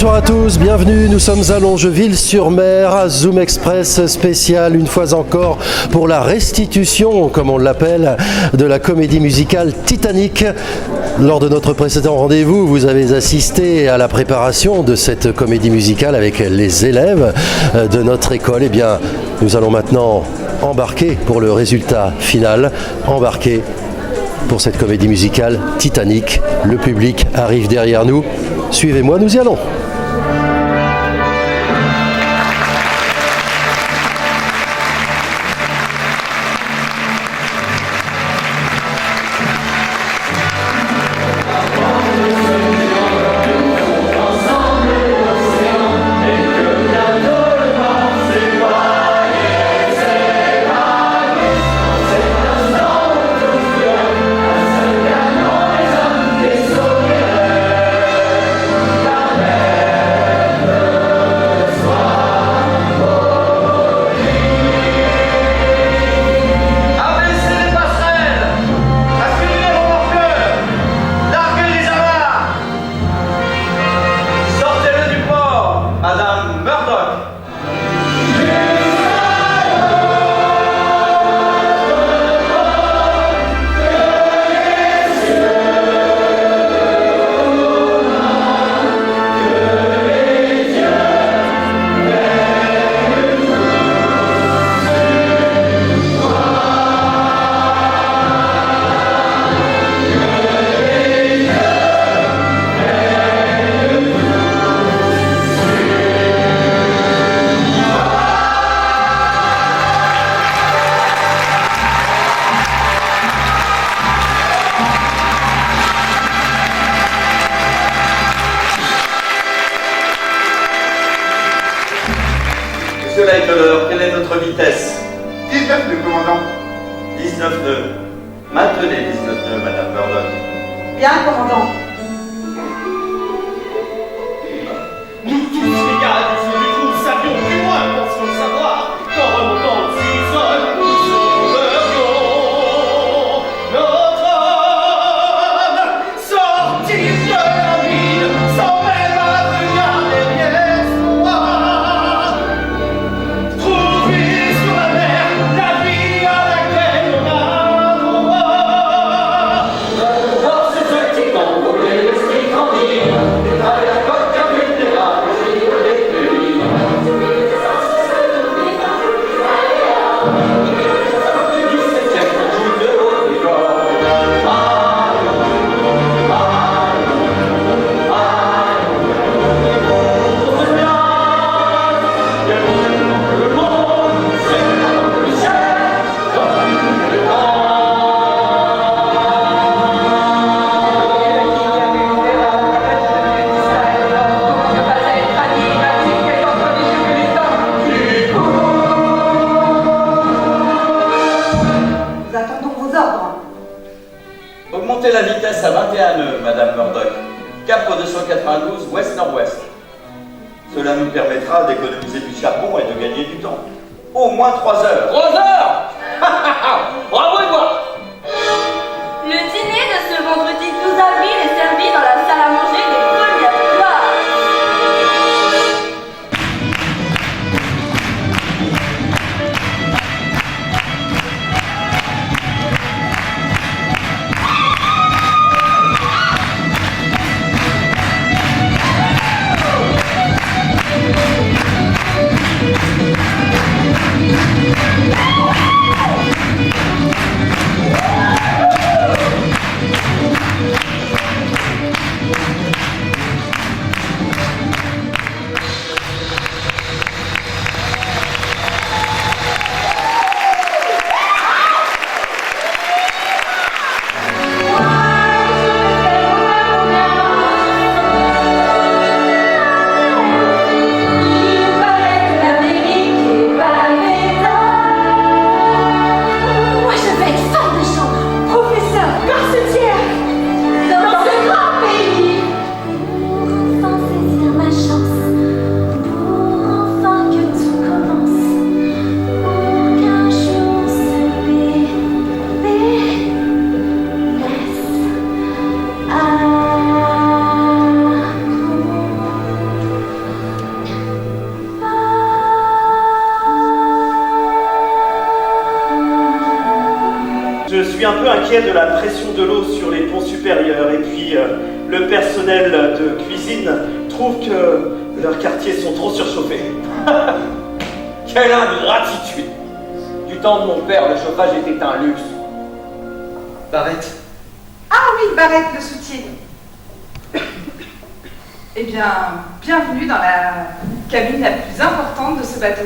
Bonsoir à tous, bienvenue, nous sommes à Longeville-sur-Mer, Zoom Express spécial une fois encore pour la restitution, comme on l'appelle, de la comédie musicale Titanic. Lors de notre précédent rendez-vous, vous avez assisté à la préparation de cette comédie musicale avec les élèves de notre école. Eh bien, nous allons maintenant embarquer pour le résultat final, embarquer pour cette comédie musicale Titanic. Le public arrive derrière nous. Suivez-moi, nous y allons. Quelle est notre vitesse? 19 nœuds, commandant. 19 nœuds. Maintenez 19 nœuds, Madame Murdoch. Bien, commandant. Nous tous, les gars, nous savions du moins, pensions le savoir, qu'en remontant le ciel, nous sauverions notre âme, sortir de la mine, sans même regarder derrière soi. Trouver sur la mer la vie à laquelle on a droit. Dans ce petit monde, l'esprit grandit, à la côte capitale, Nous attendons vos ordres. Augmentez la vitesse à 21 nœuds, Madame Murdoch. Cap au 292 ouest-nord-ouest. Cela nous permettra d'économiser du charbon et de gagner du temps. Au moins 3 heures. 3 heures. Bravo Edouard. Le dîner de ce vendredi 12 avril est servi dans la salle à manger des premières classes. Bravo. suis un peu inquiet de la pression de l'eau sur les ponts supérieurs et puis le personnel de cuisine trouve que leurs quartiers sont trop surchauffés. Quelle ingratitude! Du temps de mon père, le chauffage était un luxe. Barrette. Ah oui, Barrette, le soutier. Eh bien, bienvenue dans la cabine la plus importante de ce bateau.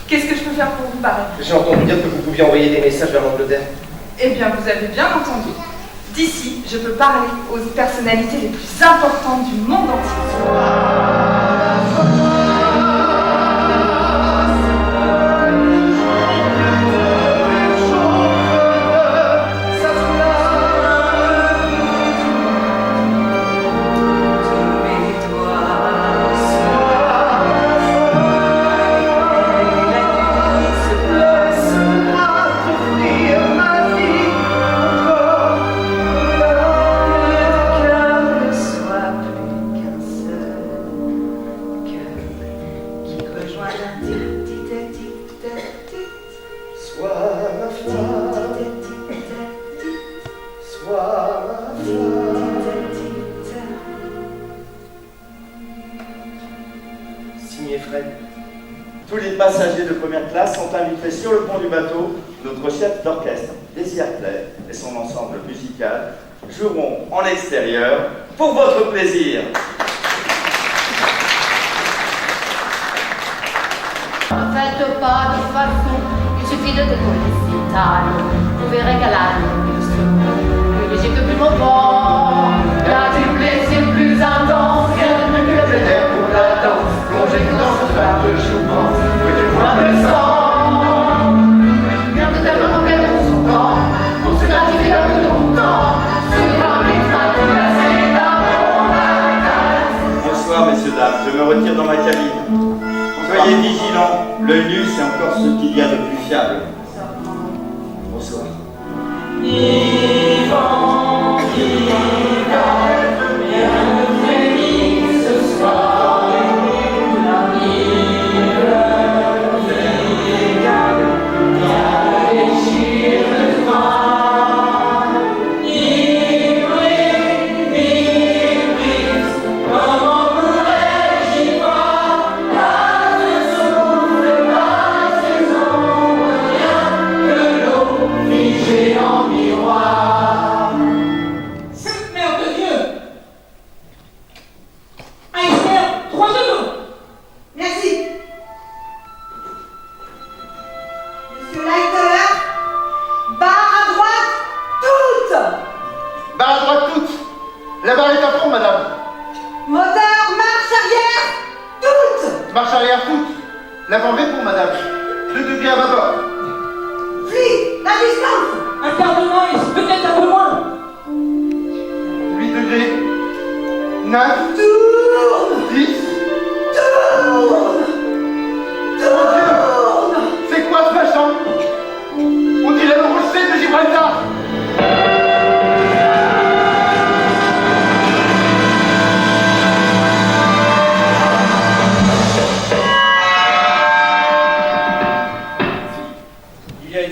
Qu'est-ce que je peux faire pour vous, Barrette? J'ai entendu dire que vous pouviez envoyer des messages vers l'Angleterre. Eh bien, vous avez bien entendu. D'ici, je peux parler aux personnalités les plus importantes du monde entier. Signé Fred. Tous les passagers de première classe sont invités sur le pont du bateau. Notre chef d'orchestre, Daisy Hartley, et son ensemble musical joueront en extérieur pour votre plaisir. Ne faites pas de façon, il suffit de décoller ces talons. Vous verrez qu'à la nuit, le musique plus longtemps, la du plaisir plus intense, rien de plus que le plaisir pour la danse. Plongez dans ce phare de jouvence, où tu vois le sang. Bien de tellement qu'elle dans son camp, pour se gratifier un peu longtemps, sur un mixage glacé d'amour à la Bonsoir, messieurs, dames. Je me retire dans ma cabine. Soyez vigilants. L'œil nu, c'est encore ce qu'il y a de plus fiable. Bonsoir.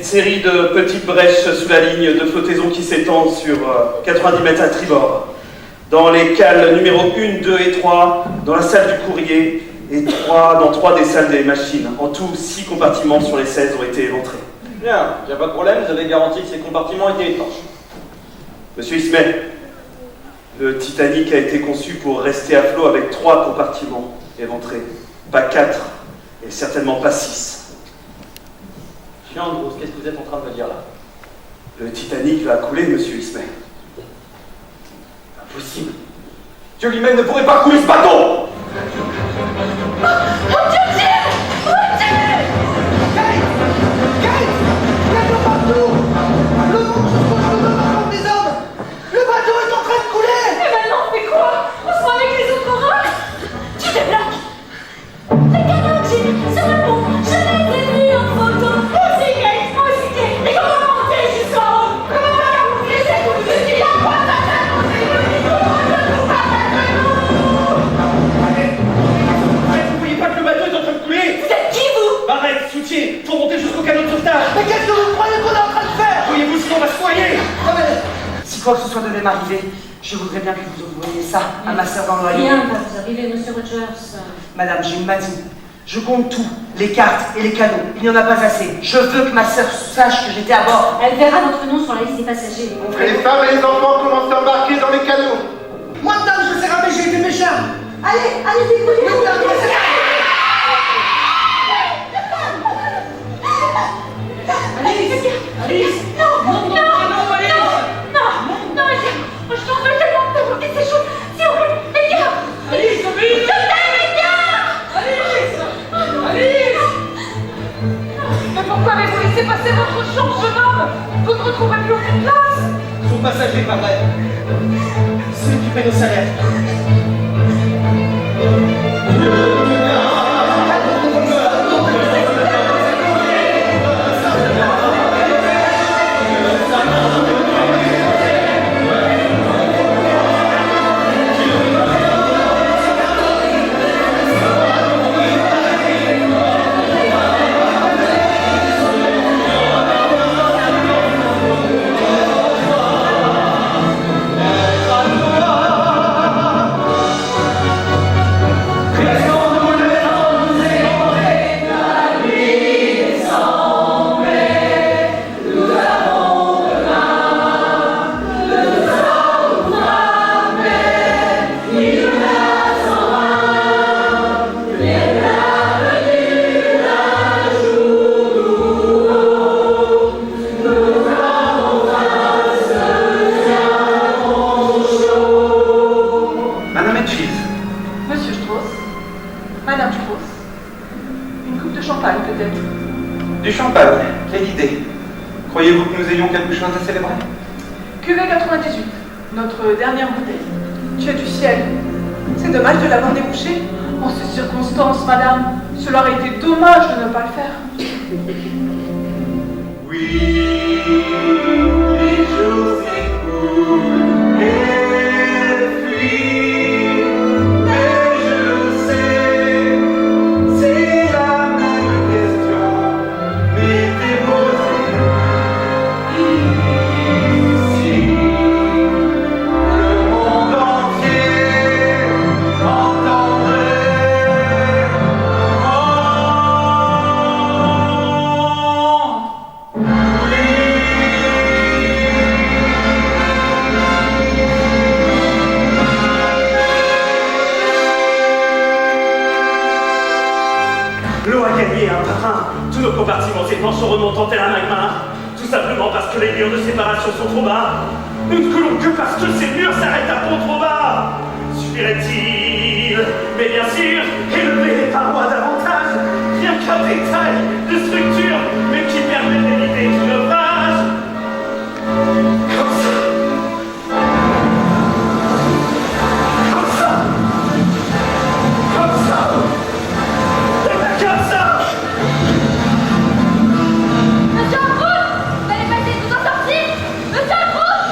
Série de petites brèches sous la ligne de flottaison qui s'étend sur 90 mètres à tribord. Dans les cales numéro 1, 2 et 3, dans la salle du courrier, et dans 3 des salles des machines. En tout, 6 compartiments sur les 16 ont été éventrés. Bien, il n'y a pas de problème, vous avez garanti que ces compartiments étaient étanches. Monsieur Ismay, le Titanic a été conçu pour rester à flot avec 3 compartiments éventrés, pas 4, et certainement pas 6. Andrews, qu'est-ce que vous êtes en train de me dire là? Le Titanic va couler, monsieur Ismay. Impossible. Dieu lui-même ne pourrait pas couler ce bateau. Faut monter jusqu'au canot de sauvetage. Mais qu'est-ce que vous croyez qu'on est en train de faire? Voyez-vous ce on va se noyer. Si quoi que ce soit devait m'arriver, je voudrais bien que vous envoyiez ça à ma sœur dans le royaume. Rien va vous arriver, monsieur Rogers. Madame, j'ai une manie. Je compte tout, les cartes et les canons. Il n'y en a pas assez. Je veux que ma sœur sache que j'étais à bord. Elle verra votre nom sur la liste des passagers. Les femmes et les enfants commencent à embarquer dans les canots. Moi, madame, je sais ramer, j'ai été méchant. Allez, allez, débrouillez-vous. Alice! Non, non, non, non, Alice! Non, non, je t'en veux tellement de vous, c'est chaud. S'il vous plaît, les gars! Alice, obéis! Je t'aime, les gars! Alice! Alice! Mais pourquoi avez-vous laissé passer votre chance, jeune homme? Vous ne retrouverez plus aucune place. Son passager, pas vrai. Celui qui paie nos salaires. Monsieur Strauss, Madame Strauss, une coupe de champagne peut-être. Du champagne, quelle idée. Croyez-vous que nous ayons quelque chose à célébrer? Cuvée 98, notre dernière bouteille. Dieu du ciel, c'est dommage de l'avoir débouchée. En ces circonstances, madame, cela aurait été dommage de ne pas le faire. Oui, les jours s'écoulent et fuient, mais je sais, c'est la même question m'était posée. Ici, le monde entier entendrait. L'eau a gagné un par un. Tous nos compartiments s'épanchent en remontant tel un magma. Tout simplement parce que les murs de séparation sont trop bas. Nous ne coulons que parce que ces murs s'arrêtent à fond trop bas. Suffirait-il, mais bien sûr, élever les parois davantage. Rien qu'un détail de structure, mais qui permet d'éviter tout naufrage. Comme ça. Comme ça. Comme ça. Comme ça. Monsieur Arthur, vous n'allez pas essayer de vous en sortir? Monsieur Arthur!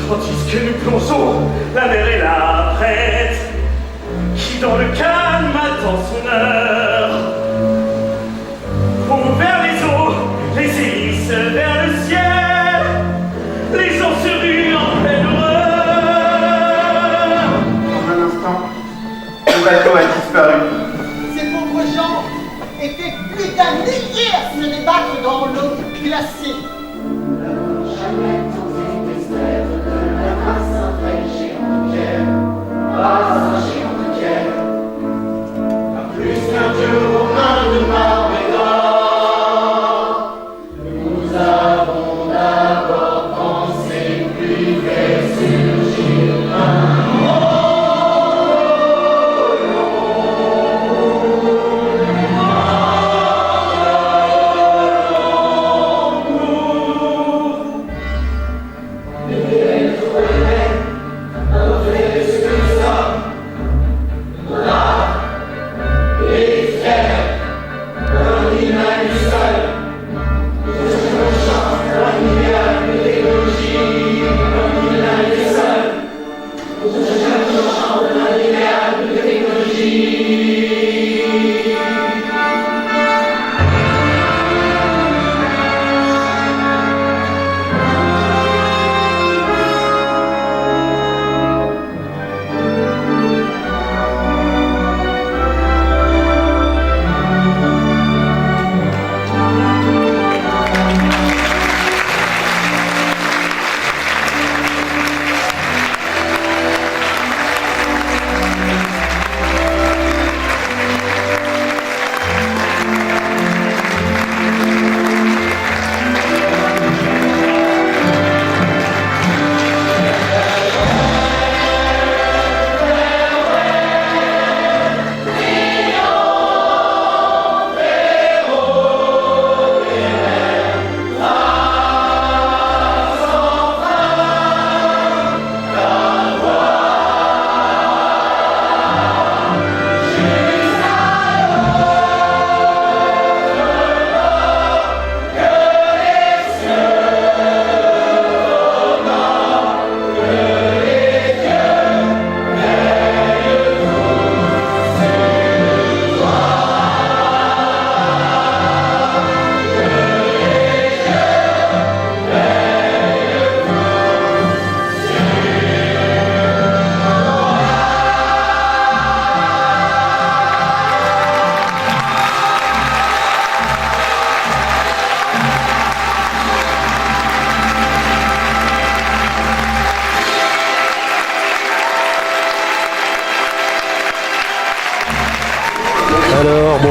Tandis que nous plongeons, la mer est là, prête, qui dans le calme attend son heure. Fond vers les eaux, les hélices vers le ciel, les gens se ruent en pleine horreur. En un instant, le bateau a disparu. Ces pauvres gens étaient plus d'un millier à se débattre dans l'eau glacée. Plus qu'un dieu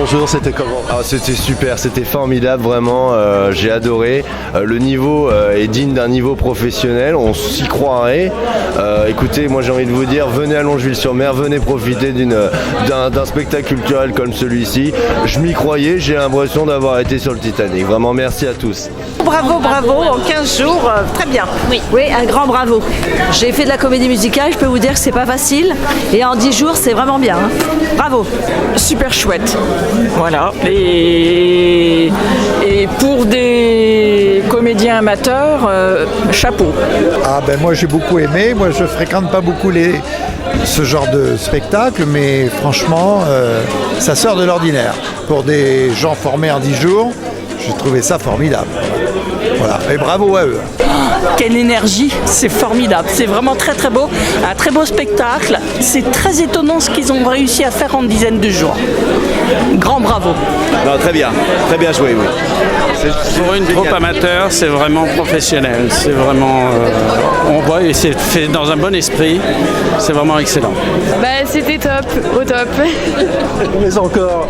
bonjour, c'était comment? C'était super, c'était formidable, vraiment, j'ai adoré. Le niveau est digne d'un niveau professionnel, on s'y croirait. Écoutez, moi j'ai envie de vous dire, venez à Longeville-sur-Mer, venez profiter d'un spectacle culturel comme celui-ci. Je m'y croyais, j'ai l'impression d'avoir été sur le Titanic. Vraiment, merci à tous. Bravo, en 15 jours, très bien. Oui, un grand bravo. J'ai fait de la comédie musicale, je peux vous dire que c'est pas facile. Et en 10 jours, c'est vraiment bien. Hein. Bravo. Super chouette. Voilà. Et pour des comédiens amateurs, chapeau. Ah ben moi j'ai beaucoup aimé. Moi je fréquente pas beaucoup ce genre de spectacle, mais franchement, ça sort de l'ordinaire. Pour des gens formés en 10 jours, j'ai trouvé ça formidable. Voilà, et bravo à eux. Quelle énergie, c'est formidable, c'est vraiment très très beau, un très beau spectacle, c'est très étonnant ce qu'ils ont réussi à faire en une dizaine de jours. Grand bravo. Non, très bien joué, oui. Pour une troupe amateur, c'est vraiment professionnel, c'est vraiment, on voit et c'est fait dans un bon esprit, c'est vraiment excellent. C'était top, au top. Mais encore.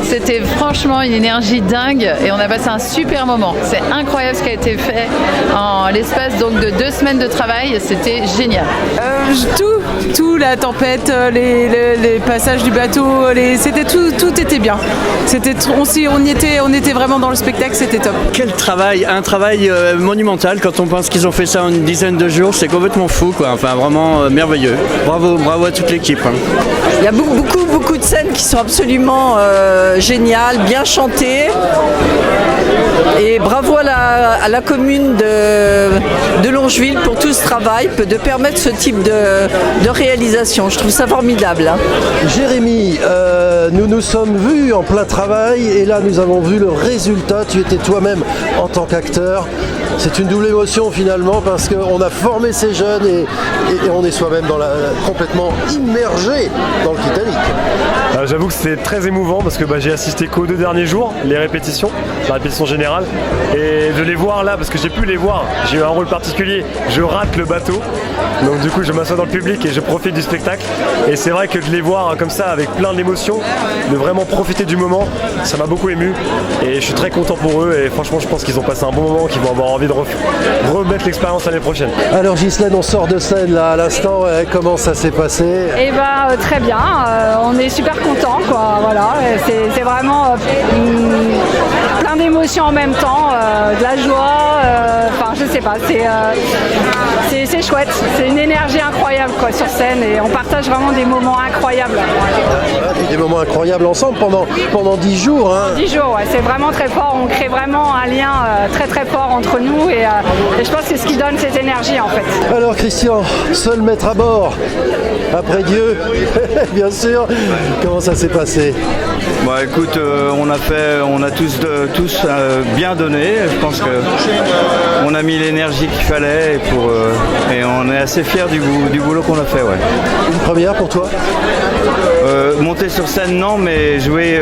C'était franchement une énergie dingue et on a passé un super moment. C'est incroyable ce qui a été fait en l'espace donc de 2 semaines de travail, c'était génial. Tout, la tempête, les passages du bateau, c'était tout était bien. On était vraiment dans le spectacle, c'était top. Quel travail, un travail monumental quand on pense qu'ils ont fait ça en une dizaine de jours, c'est complètement fou quoi. Enfin vraiment merveilleux. Bravo à toute l'équipe. Hein. Il y a beaucoup de scènes qui sont absolument géniales, bien chantées. Et bravo à la commune de Longeville pour tout ce travail, de permettre ce type de réalisation. Je trouve ça formidable. Hein. Jérémy, nous nous sommes vus en plein travail et là nous avons vu le résultat. Tu étais toi-même en tant qu'acteur. C'est une double émotion finalement parce qu'on a formé ces jeunes et on est soi-même complètement immergé dans le Titanic. J'avoue que c'était très émouvant parce que j'ai assisté qu'aux 2 derniers jours, la répétition générale, et de les voir là, parce que j'ai pu les voir, j'ai eu un rôle particulier, je rate le bateau, donc du coup je m'assois dans le public et je profite du spectacle, et c'est vrai que de les voir comme ça avec plein d'émotions, de vraiment profiter du moment, ça m'a beaucoup ému, et je suis très content pour eux, et franchement je pense qu'ils ont passé un bon moment, qu'ils vont avoir envie de remettre l'expérience l'année prochaine. Alors Ghislaine, on sort de scène là à l'instant, comment ça s'est passé? Très bien, on est super contents quoi, voilà, c'est vraiment plein d'émotions en même temps, de la joie, je sais pas, c'est chouette, c'est une énergie incroyable quoi sur scène et on partage vraiment des moments incroyables. Des moments incroyables ensemble pendant 10 jours. Hein. 10 jours, ouais, c'est vraiment très fort, on crée vraiment un lien très très fort entre nous et je pense que c'est ce qui donne cette énergie en fait. Alors Christian, seul maître à bord, après Dieu, bien sûr, comment ça s'est passé? Écoute, on a tous bien donné, je pense qu'on a mis l'énergie qu'il fallait et on est assez fiers du boulot qu'on a fait. Ouais. Une première pour toi? Monter sur scène non, mais jouer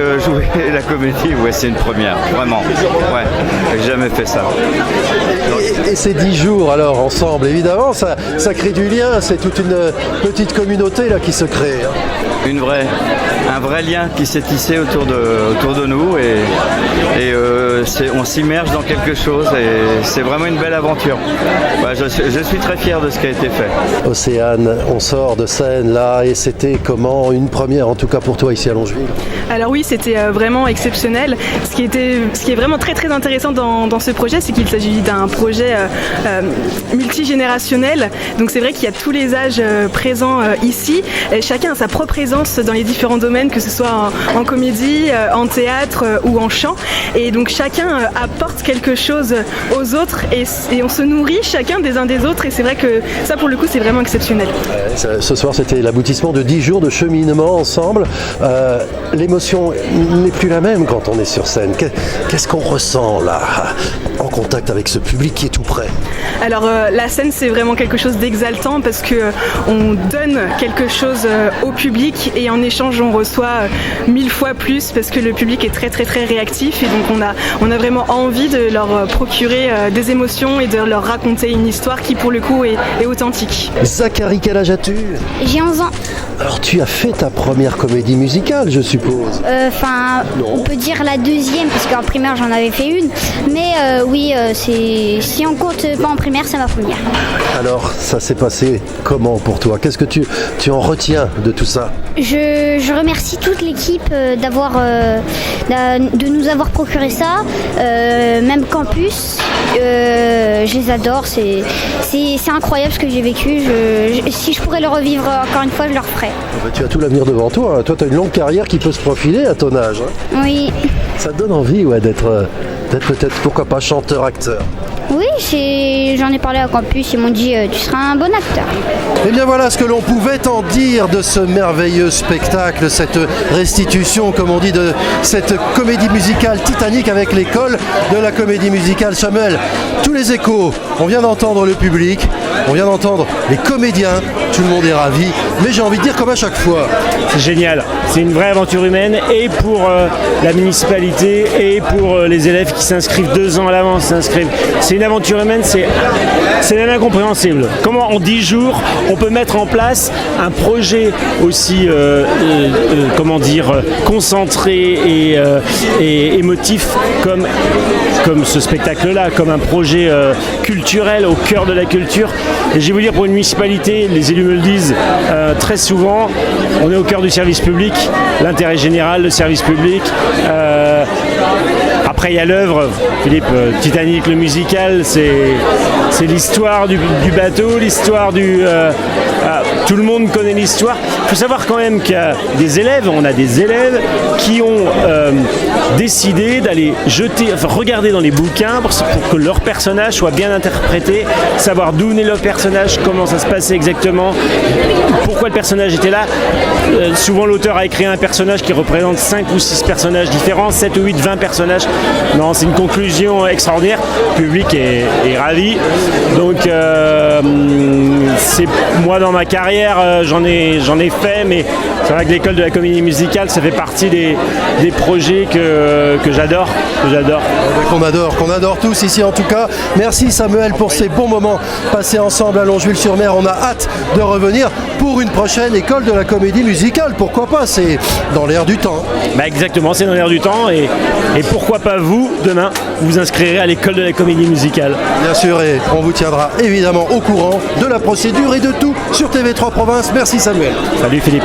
la comédie, ouais, c'est une première, vraiment. Ouais, j'ai jamais fait ça. Et ces 10 jours alors ensemble, évidemment, ça crée du lien, c'est toute une petite communauté là qui se crée. Hein. Un vrai lien qui s'est tissé autour de nous et on s'immerge dans quelque chose et c'est vraiment une belle aventure. Je suis très fier de ce qui a été fait. Océane, on sort de scène là et c'était comment une première en tout cas pour toi ici à Longeville? Alors oui, c'était vraiment exceptionnel. Ce qui est vraiment très très intéressant dans ce projet, c'est qu'il s'agit d'un projet multigénérationnel. Donc c'est vrai qu'il y a tous les âges présents ici. Et chacun a sa propre aisance dans les différents domaines, que ce soit en comédie, en théâtre ou en chant. Et donc chacun apporte quelque chose aux autres et on se nourrit chacun des uns des autres. Et c'est vrai que ça pour le coup c'est vraiment exceptionnel. Ce soir c'était l'aboutissement de 10 jours de cheminement ensemble. L'émotion n'est plus la même quand on est sur scène. Qu'est-ce qu'on ressent là en contact avec ce public qui est tout près? Alors la scène c'est vraiment quelque chose d'exaltant parce que on donne quelque chose au public et en échange on reçoit 1000 fois plus parce que le public est très très très réactif et donc on a vraiment envie de leur procurer des émotions et de leur raconter une histoire qui pour le coup est authentique. Zachary, quel âge as-tu? J'ai 11 ans. Alors tu as fait ta première comédie musicale, je suppose. Enfin, on peut dire la deuxième, parce qu'en primaire j'en avais fait une. Mais oui, si on compte pas en primaire, c'est ma première. Alors ça s'est passé comment pour toi? Qu'est-ce que tu en retiens de tout ça? Je remercie toute l'équipe de nous avoir procuré ça, même campus. Je les adore, c'est incroyable ce que j'ai vécu. Si je pourrais le revivre encore une fois, je le referais. Tu as tout l'avenir devant toi. Toi, tu as une longue carrière qui peut se profiler à ton âge. Oui. Ça te donne envie d'être peut-être, pourquoi pas, chanteur-acteur. Oui, j'en ai parlé à campus, ils m'ont dit tu seras un bon acteur. Et bien voilà ce que l'on pouvait en dire de ce merveilleux spectacle, cette restitution, comme on dit, de cette comédie musicale Titanic avec l'école de la comédie musicale. Samuel, tous les échos, on vient d'entendre le public, on vient d'entendre les comédiens, tout le monde est ravi, mais j'ai envie de dire comme à chaque fois. C'est génial, c'est une vraie aventure humaine et pour la municipalité et pour les élèves qui s'inscrivent 2 ans à l'avance. C'est une aventure humaine, c'est même incompréhensible. Comment en 10 jours on peut mettre en place un projet aussi concentré et émotif comme ce spectacle-là, comme un projet culturel au cœur de la culture. Et je vais vous dire, pour une municipalité, les élus me le disent très souvent, on est au cœur du service public, l'intérêt général, le service public. Après, il y a l'œuvre, Philippe, Titanic, le musical, c'est l'histoire du bateau, l'histoire du... tout le monde connaît l'histoire. Il faut savoir quand même qu'il y a on a des élèves qui ont décidé d'aller regarder dans les bouquins pour que leur personnage soit bien interprété, savoir d'où venait leur personnage, comment ça se passait exactement, pourquoi le personnage était là. Souvent l'auteur a écrit un personnage qui représente 5 ou 6 personnages différents, 7 ou 8, 20 personnages. Non, c'est une conclusion extraordinaire. Le public est ravi. Donc moi dans ma carrière j'en ai fait, mais c'est vrai que l'école de la comédie musicale, ça fait partie des projets que j'adore. Qu'on adore tous ici en tout cas. Merci Samuel pour ces bons moments passés ensemble à Longeville-sur-Mer. On a hâte de revenir pour une prochaine école de la comédie musicale. Pourquoi pas, c'est dans l'air du temps. Exactement, c'est dans l'air du temps et pourquoi pas vous, demain, vous inscrirez à l'école de la comédie musicale. Bien sûr, et on vous tiendra évidemment au courant de la procédure et de tout sur TV3 Province. Merci Samuel. Salut Philippe.